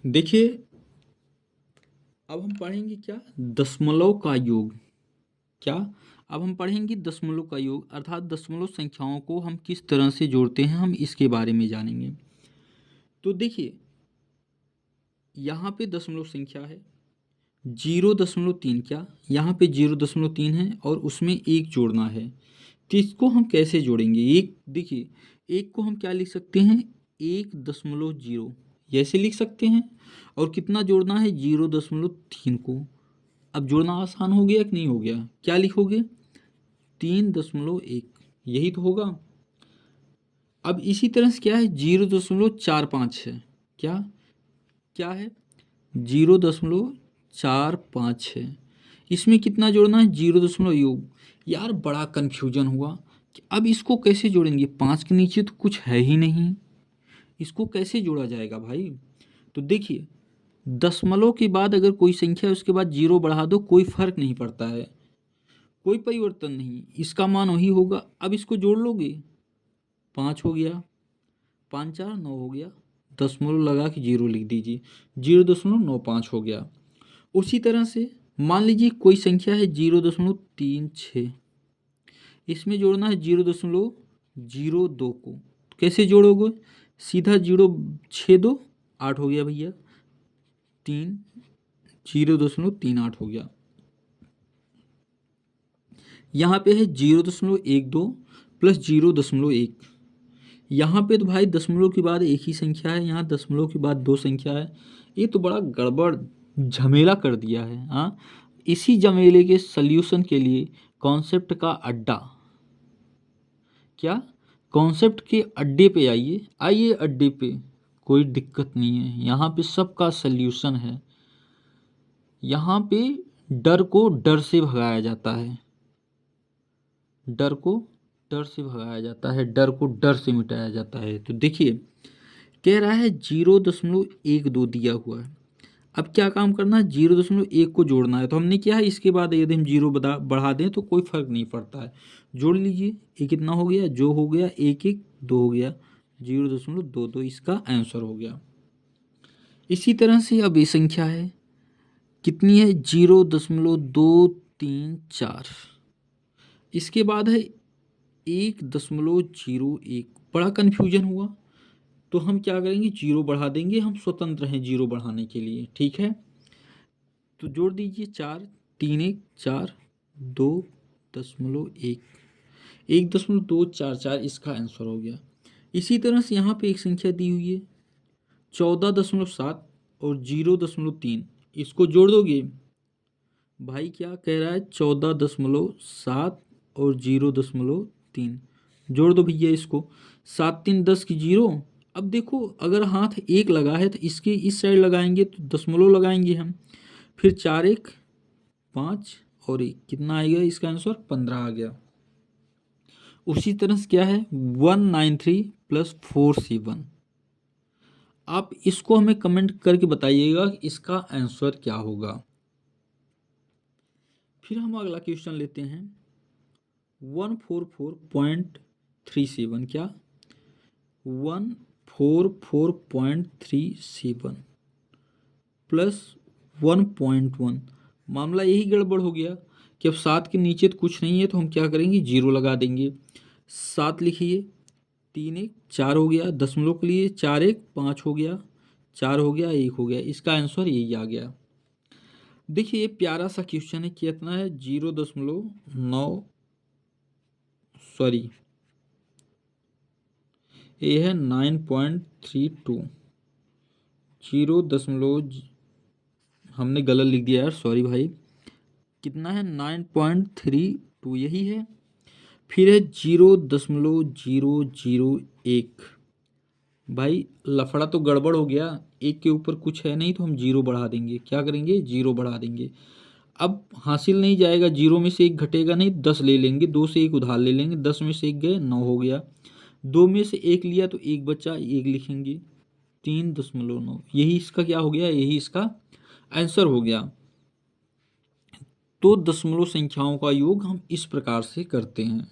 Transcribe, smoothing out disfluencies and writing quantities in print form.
देखिए, अब हम पढ़ेंगे क्या, दशमलव का योग। क्या, अब हम पढ़ेंगे दशमलव का योग, अर्थात दशमलव संख्याओं को हम किस तरह से जोड़ते हैं, हम इसके बारे में जानेंगे। तो देखिए, यहाँ पे दशमलव संख्या है 0.3, क्या यहाँ पे 0.3 है और उसमें एक जोड़ना है, तो इसको हम कैसे जोड़ेंगे। एक देखिए, एक को हम क्या लिख सकते हैं, 1.0 ऐसे लिख सकते हैं, और कितना जोड़ना है, 0.3 को। अब जोड़ना आसान हो गया कि नहीं हो गया, क्या लिखोगे, 3.1, यही तो होगा। अब इसी तरह से क्या है, 0.45 है, क्या क्या है, 0.45 है, इसमें कितना जोड़ना है, 0 योग। यार बड़ा कन्फ्यूजन हुआ कि अब इसको कैसे जोड़ेंगे, 5 के नीचे तो कुछ है ही नहीं, इसको कैसे जोड़ा जाएगा भाई। तो देखिए, दशमलव के बाद अगर कोई संख्या है उसके बाद जीरो बढ़ा दो, कोई फर्क नहीं पड़ता है, कोई परिवर्तन नहीं, इसका मान वही होगा। अब इसको जोड़ लोगे, 5 हो गया, 5 4 9 हो गया, दशमलव लगा के जीरो लिख दीजिए, 0.95 हो गया। उसी तरह से मान लीजिए कोई संख्या है 0.36, इसमें जोड़ना है 0.02 को, कैसे जोड़ोगे, सीधा 0 6 2 8 हो गया भैया, 0.38 हो गया। यहाँ पे है 0.12 प्लस 0.1, यहाँ पे तो भाई दशमलव के बाद एक ही संख्या है, यहाँ दशमलव के बाद दो संख्या है, ये तो बड़ा गड़बड़ झमेला कर दिया है। हाँ, इसी झमेले के सल्यूशन के लिए कॉन्सेप्ट का अड्डा, क्या, कॉन्सेप्ट के अड्डे पे आइए, आइए अड्डे पे, कोई दिक्कत नहीं है, यहाँ पे सबका सल्यूशन है। यहाँ पे डर को डर से भगाया जाता है, डर को डर से भगाया जाता है, डर को डर से मिटाया जाता है। तो देखिए, कह रहा है 0.12 दिया हुआ है, अब क्या काम करना है, 0.1 को जोड़ना है। तो हमने क्या है, इसके बाद यदि हम जीरो बढ़ा दें तो कोई फर्क नहीं पड़ता है, जोड़ लीजिए, ये कितना हो गया, जो हो गया 1 1 2 हो गया, 0.22 इसका आंसर हो गया। इसी तरह से अब ये संख्या है, कितनी है, 0.234, इसके बाद है 1.01, बड़ा कन्फ्यूजन हुआ, तो हम क्या करेंगे, जीरो बढ़ा देंगे, हम स्वतंत्र हैं जीरो बढ़ाने के लिए, ठीक है। तो जोड़ दीजिए, 4 3 1 4 2.1, 1.244 इसका आंसर हो गया। इसी तरह से यहाँ पे एक संख्या दी हुई है 14.7 और 0.3, इसको जोड़ दोगे, भाई क्या कह रहा है, 14.7 और 0.3, जोड़ दो भैया इसको, 7 3 10 की जीरो। अब देखो, अगर हाथ एक लगा है तो इसके इस साइड लगाएंगे तो दशमलव लगाएंगे हम, फिर 4 1 5 और 1, कितना आएगा इसका आंसर, 15 आ गया। उसी तरह से क्या है, 193 प्लस 4C1, आप इसको हमें कमेंट करके बताइएगा कि इसका आंसर क्या होगा। फिर हम अगला क्वेश्चन लेते हैं, 144.37, क्या, 144.37 प्लस 1.1, मामला यही गड़बड़ हो गया कि अब 7 के नीचे तो कुछ नहीं है, तो हम क्या करेंगे, जीरो लगा देंगे। 7 लिखिए, 3 1 4 हो गया, दशमलव के लिए 4 1 5 हो गया, 4 हो गया, 1 हो गया, इसका आंसर यही आ गया। देखिए, ये प्यारा सा क्वेश्चन है, कितना है, 0.9, सॉरी ये है 9.32, 0. हमने गलत लिख दिया यार, सॉरी भाई, कितना है, 9.32 यही है। फिर है 0.001, भाई लफड़ा तो गड़बड़ हो गया, एक के ऊपर कुछ है नहीं तो हम जीरो बढ़ा देंगे, क्या करेंगे, जीरो बढ़ा देंगे। अब हासिल नहीं जाएगा, जीरो में से एक घटेगा नहीं, 10 ले लेंगे, 2 से एक उधार ले लेंगे, 10 में से एक गए, 9 हो गया, 2 में से एक लिया तो एक बचा, एक लिखेंगे, 3.9, यही इसका क्या हो गया, यही इसका आंसर हो गया। तो दशमलव संख्याओं का योग हम इस प्रकार से करते हैं।